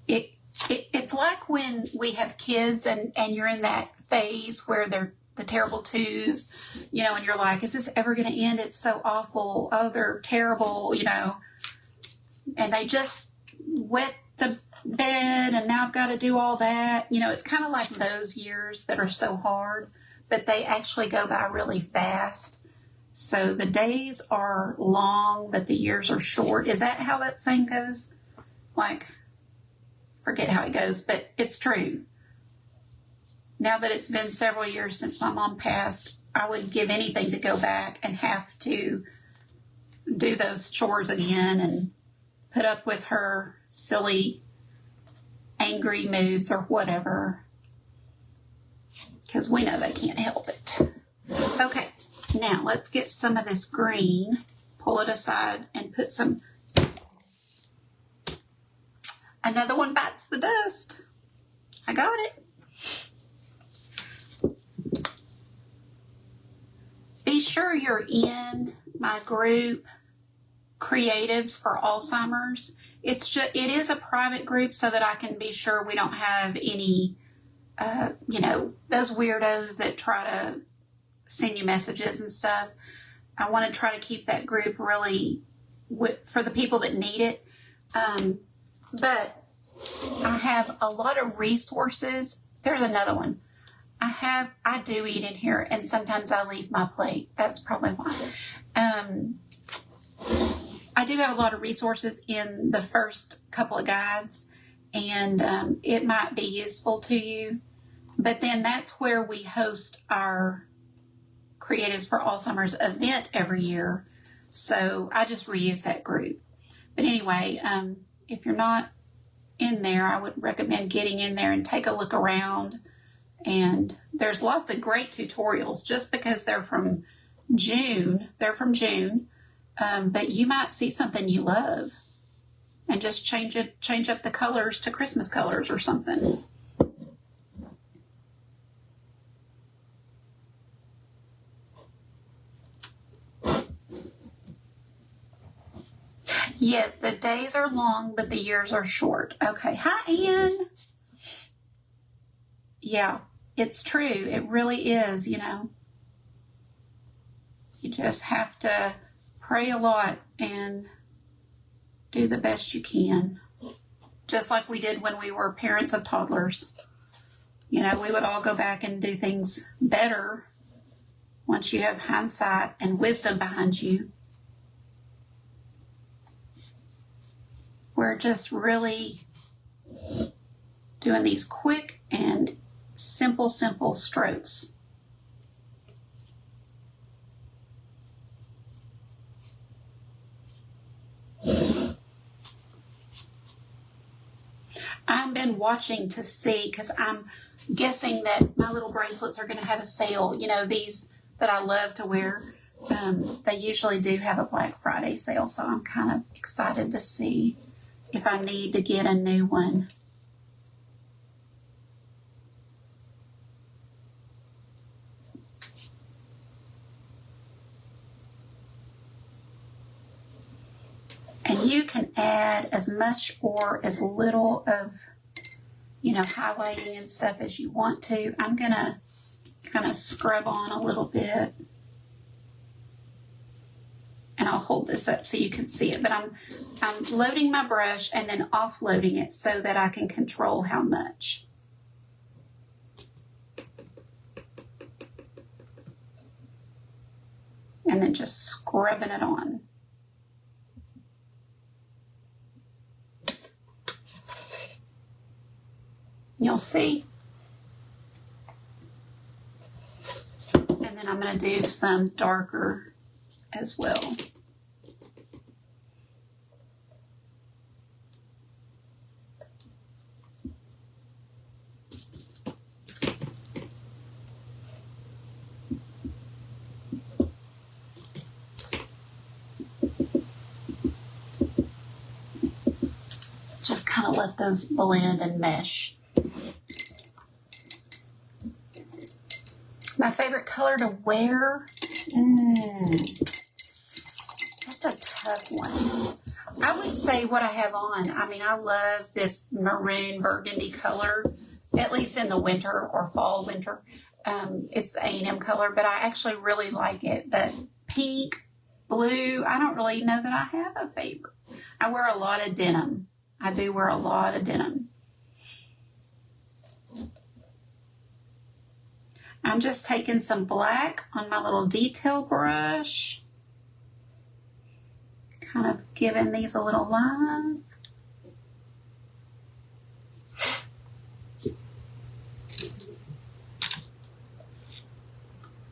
It's like when we have kids and you're in that phase where they're the terrible twos, you know, and you're like, is this ever going to end? It's so awful. Oh, they're terrible, you know, and they just wet the bed and now I've got to do all that. You know, it's kind of like those years that are so hard, but they actually go by really fast. So the days are long, but the years are short. Is that how that saying goes? Like, forget how it goes, but it's true. Now that it's been several years since my mom passed, I would give anything to go back and have to do those chores again and put up with her silly, angry moods or whatever. Because we know they can't help it. Okay, now let's get some of this green, pull it aside, and put some Another one bites the dust. I got it. Be sure you're in my group, Creatives for Alzheimer's. It is a private group so that I can be sure we don't have any, those weirdos that try to send you messages and stuff. I want to try to keep that group really for the people that need it. But I have a lot of resources. There's another one. I do eat in here, and sometimes I leave my plate. That's probably why. I do have a lot of resources in the first couple of guides, and it might be useful to you. But then that's where we host our Creatives for Alzheimer's event every year. So I just reuse that group. But anyway, if you're not in there, I would recommend getting in there and take a look around. And there's lots of great tutorials. Just because they're from June, but you might see something you love and just change up the colors to Christmas colors or something. Yeah, the days are long, but the years are short. Okay. Hi, Ann. Yeah, it's true. It really is, You just have to pray a lot and do the best you can. Just like we did when we were parents of toddlers. We would all go back and do things better once you have hindsight and wisdom behind you. We're just really doing these quick and simple strokes. I've been watching to see, because I'm guessing that my little bracelets are going to have a sale. These that I love to wear, they usually do have a Black Friday sale, so I'm kind of excited to see if I need to get a new one. And you can add as much or as little of, highlighting and stuff as you want to. I'm going to kind of scrub on a little bit. And I'll hold this up so you can see it. But I'm loading my brush and then offloading it so that I can control how much. And then just scrubbing it on. You'll see. And then I'm going to do some darker as well. Just kind of let those blend and mesh. My favorite color to wear? That's a tough one. I would say what I have on. I love this maroon burgundy color, at least in the winter or fall winter. It's the A&M color, but I actually really like it. But pink, blue, I don't really know that I have a favorite. I wear a lot of denim. I do wear a lot of denim. I'm just taking some black on my little detail brush, kind of giving these a little line.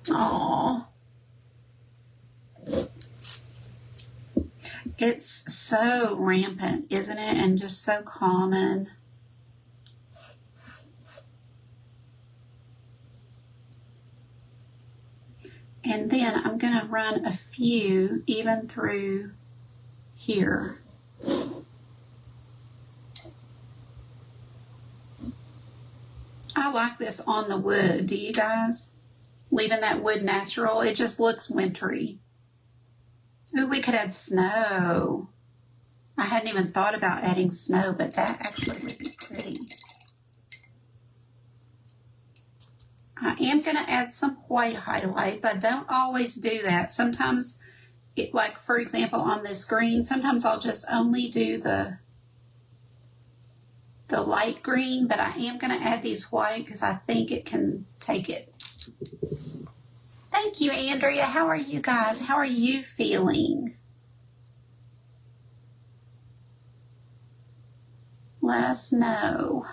Aww. It's so rampant, isn't it? And just so common. And then I'm going to run a few even through here. I like this on the wood. Do you guys? Leaving that wood natural. It just looks wintry. Ooh, we could add snow. I hadn't even thought about adding snow, but that actually would be pretty. I am going to add some white highlights. I don't always do that. Sometimes, like for example on this green, sometimes I'll just only do the light green, but I am going to add these white because I think it can take it. Thank you, Andrea. How are you guys? How are you feeling? Let us know.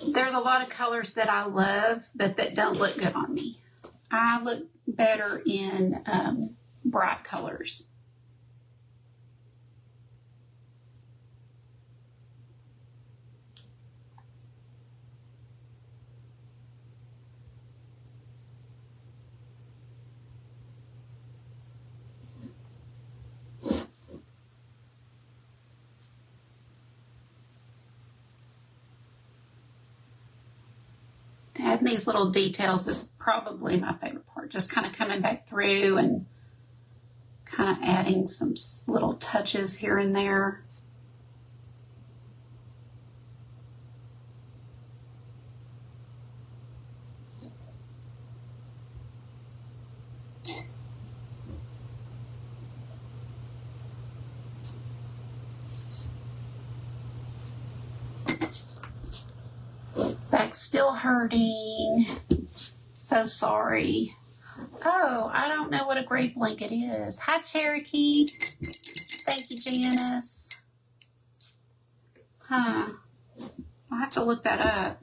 There's a lot of colors that I love, but that don't look good on me. I look better in bright colors. Adding these little details is probably my favorite part. Just kind of coming back through and kind of adding some little touches here and there. Back's still hurting. So sorry. Oh, I don't know what a gray blanket is. Hi, Cherokee. Thank you, Janice. Huh. I'll have to look that up.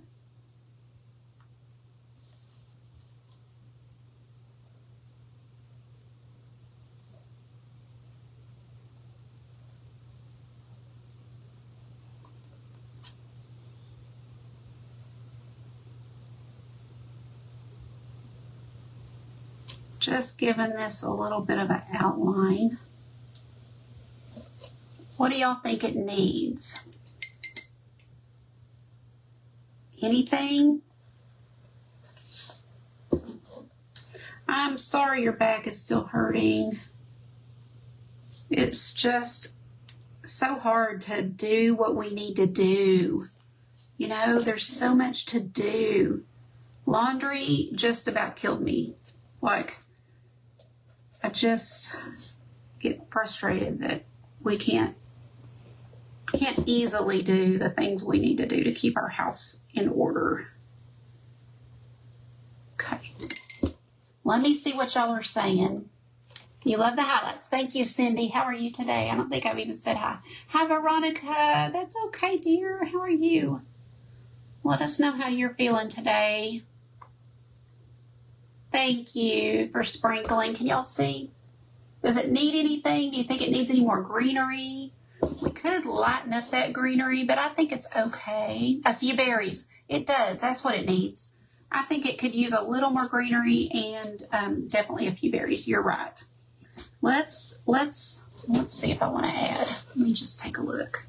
Just giving this a little bit of an outline. What do y'all think it needs? Anything? I'm sorry your back is still hurting. It's just so hard to do what we need to do. You know, there's so much to do. Laundry just about killed me. Like, I just get frustrated that we can't easily do the things we need to do to keep our house in order. Okay. Let me see what y'all are saying. You love the highlights. Thank you, Cindy. How are you today? I don't think I've even said hi. Hi, Veronica. That's okay, dear. How are you? Let us know how you're feeling today. Thank you for sprinkling. Can y'all see? Does it need anything? Do you think it needs any more greenery? We could lighten up that greenery, but I think it's okay. A few berries. It does. That's what it needs. I think it could use a little more greenery and definitely a few berries. You're right. Let's see if I want to add. Let me just take a look.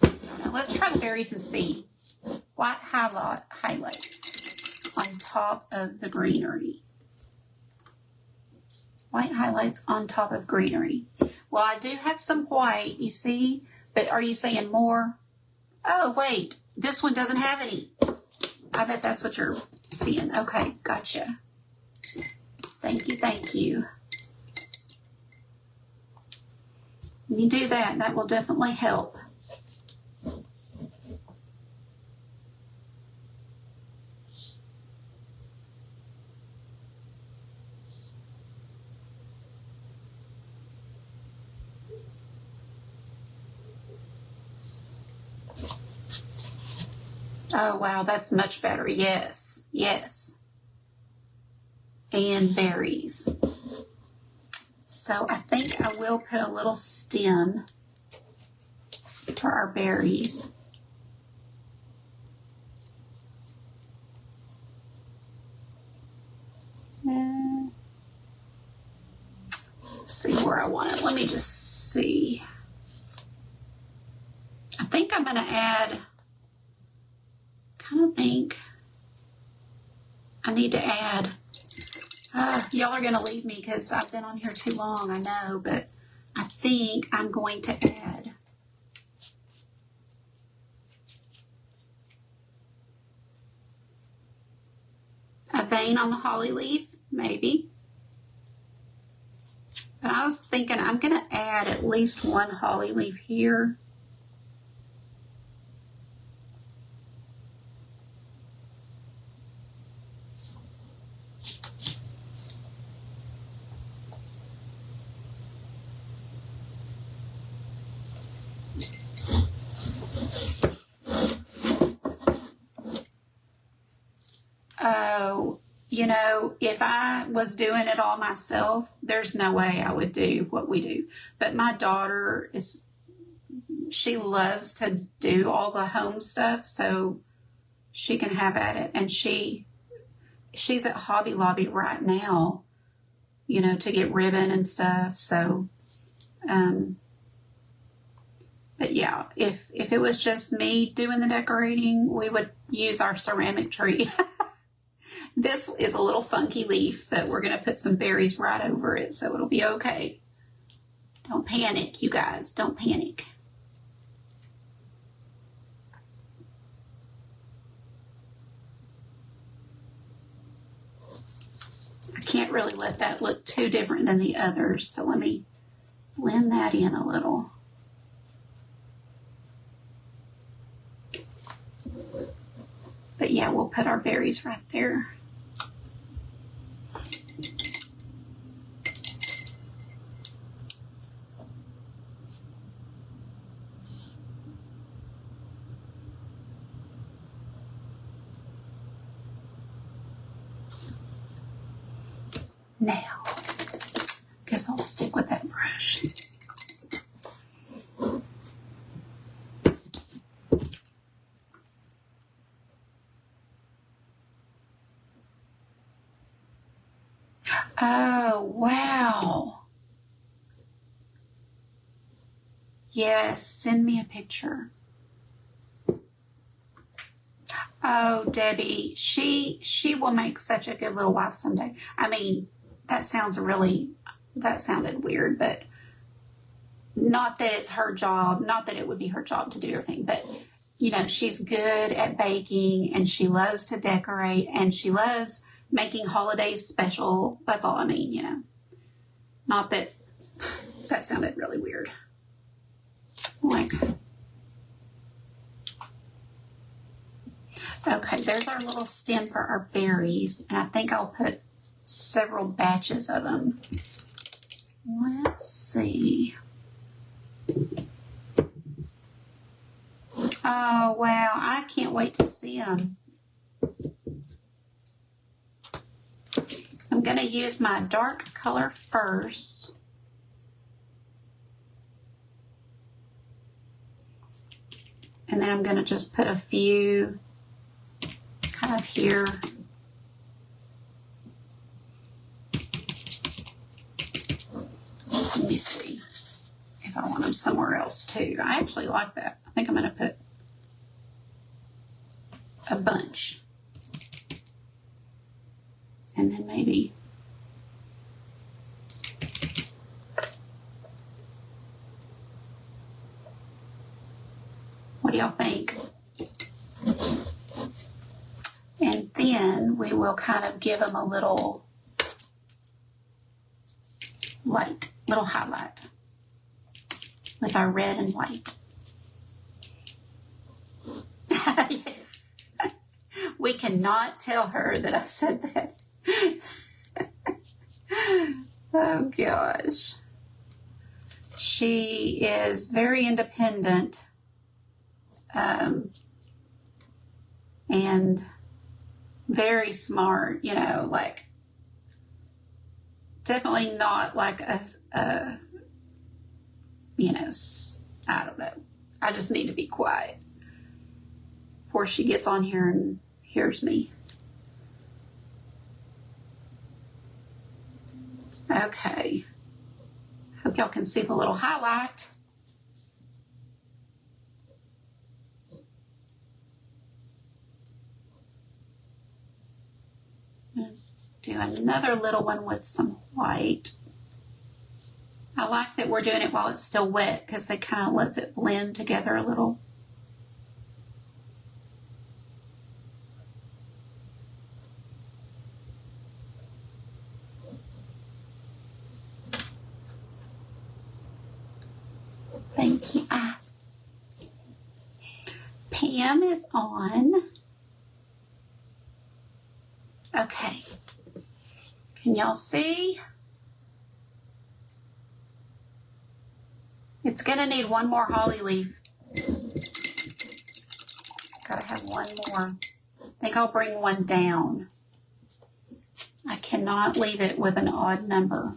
Now let's try the berries and see. White highlights on top of the greenery. White highlights on top of greenery. Well, I do have some white, you see, but are you saying more? Oh, wait, this one doesn't have any. I bet that's what you're seeing. Okay, gotcha. Thank you, thank you. When you do that, that will definitely help. Oh, wow, that's much better. Yes, yes. And berries. So I think I will put a little stem for our berries. where I want it. Let me just see. I think I'm going to add, kind of think I need to add, y'all are going to leave me because I've been on here too long, I know, but I think I'm going to add a vein on the holly leaf, maybe. But I was thinking I'm going to add at least one holly leaf here. Oh, you know, if I was doing it all myself, there's no way I would do what we do. But my daughter she loves to do all the home stuff, so she can have at it. And she's at Hobby Lobby right now, you know, to get ribbon and stuff. So, but yeah, if it was just me doing the decorating, we would use our ceramic tree. This is a little funky leaf, but we're going to put some berries right over it, so it'll be okay. Don't panic, you guys. Don't panic. I can't really let that look too different than the others, so let me blend that in a little. But yeah, we'll put our berries right there. Now, guess I'll stick with that brush. Oh, wow. Yes, send me a picture. Oh, Debbie, she will make such a good little wife someday. I mean, that sounded weird, but not that it's her job, not that it would be her job to do everything, but you know, she's good at baking and she loves to decorate and she loves making holidays special. That's all I mean, you know. Not that sounded really weird. Like, okay, there's our little stem for our berries, and I think I'll put several batches of them. Let's see. Oh, wow, I can't wait to see them. I'm going to use my dark color first. And then I'm going to just put a few kind of here. Let me see if I want them somewhere else too. I actually like that. I think I'm going to put a bunch. And then maybe what do y'all think? And then we will kind of give them a little light, little highlight with our red and white. We cannot tell her that I said that. Oh gosh. She is very independent and very smart, you know, like definitely not like a you know, I don't know. I just need to be quiet before she gets on here and hears me. Okay. Hope y'all can see the little highlight. Do another little one with some white. I like that we're doing it while it's still wet because that kind of lets it blend together a little. Thank you. Pam is on. Okay. Can y'all see? It's going to need one more holly leaf. Gotta have one more. I think I'll bring one down. I cannot leave it with an odd number.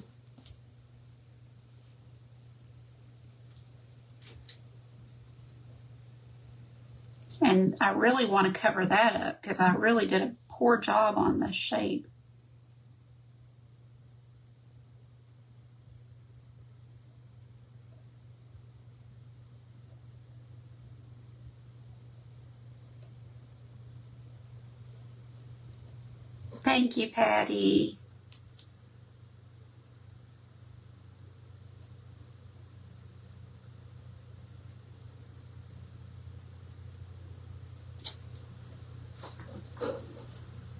And I really want to cover that up because I really did a poor job on the shape. Thank you, Patty.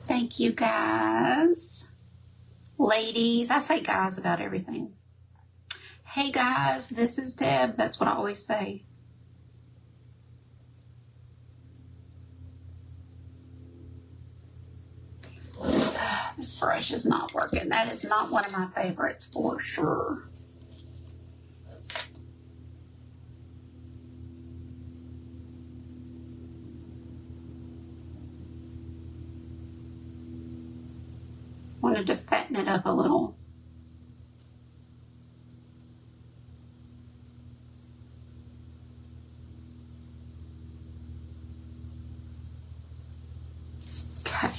Thank you, guys. Ladies, I say guys about everything. Hey, guys, this is Deb. That's what I always say. This brush is not working. That is not one of my favorites for sure. Wanted to fatten it up a little. Okay.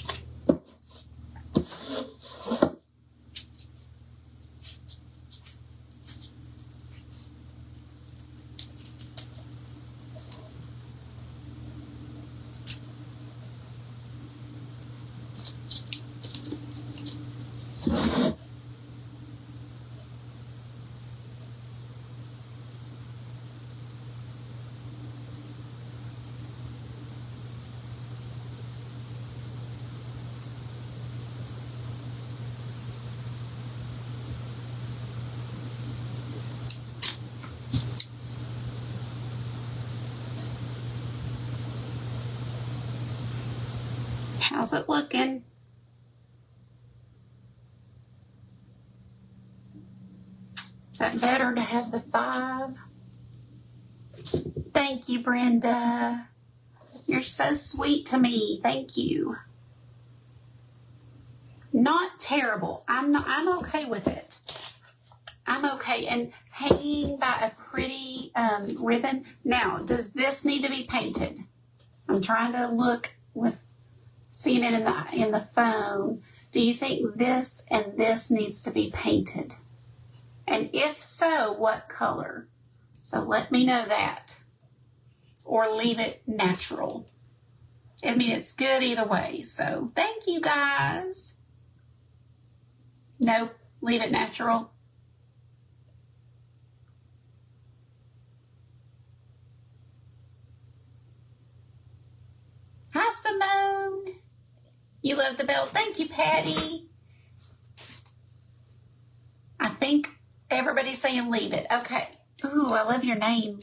How's it looking? Is that better to have the 5? Thank you, Brenda. You're so sweet to me. Thank you. Not terrible. I'm okay with it. I'm okay. And hanging by a pretty ribbon. Now, does this need to be painted? I'm trying to look with seeing it in the phone. Do you think this and this needs to be painted? And if so, what color? So let me know that. Or leave it natural. I mean, it's good either way. So thank you, guys. Nope, leave it natural. Hi, Simone. You love the belt. Thank you, Patty. I think everybody's saying leave it. Okay. Ooh, I love your name.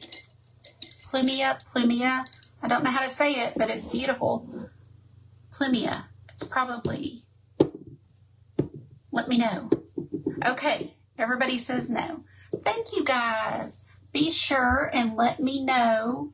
Plumia, Plumia. I don't know how to say it, but it's beautiful. Plumia. It's probably... Let me know. Okay. Everybody says no. Thank you, guys. Be sure and let me know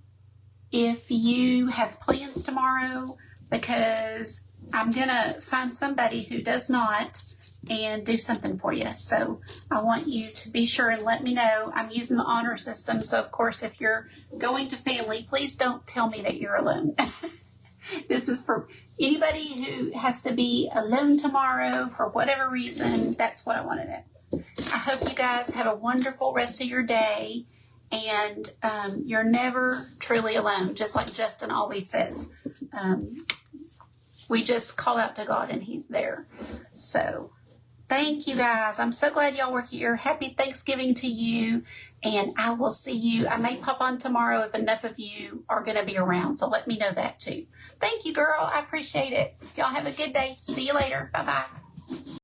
if you have plans tomorrow, because I'm going to find somebody who does not and do something for you. So I want you to be sure and let me know. I'm using the honor system. So, of course, if you're going to family, please don't tell me that you're alone. This is for anybody who has to be alone tomorrow for whatever reason. That's what I want to know. I hope you guys have a wonderful rest of your day, and you're never truly alone, just like Justin always says. We just call out to God and He's there. So thank you guys. I'm so glad y'all were here. Happy Thanksgiving to you, and I will see you. I may pop on tomorrow if enough of you are going to be around, so let me know that too. Thank you, girl. I appreciate it. Y'all have a good day. See you later. Bye-bye.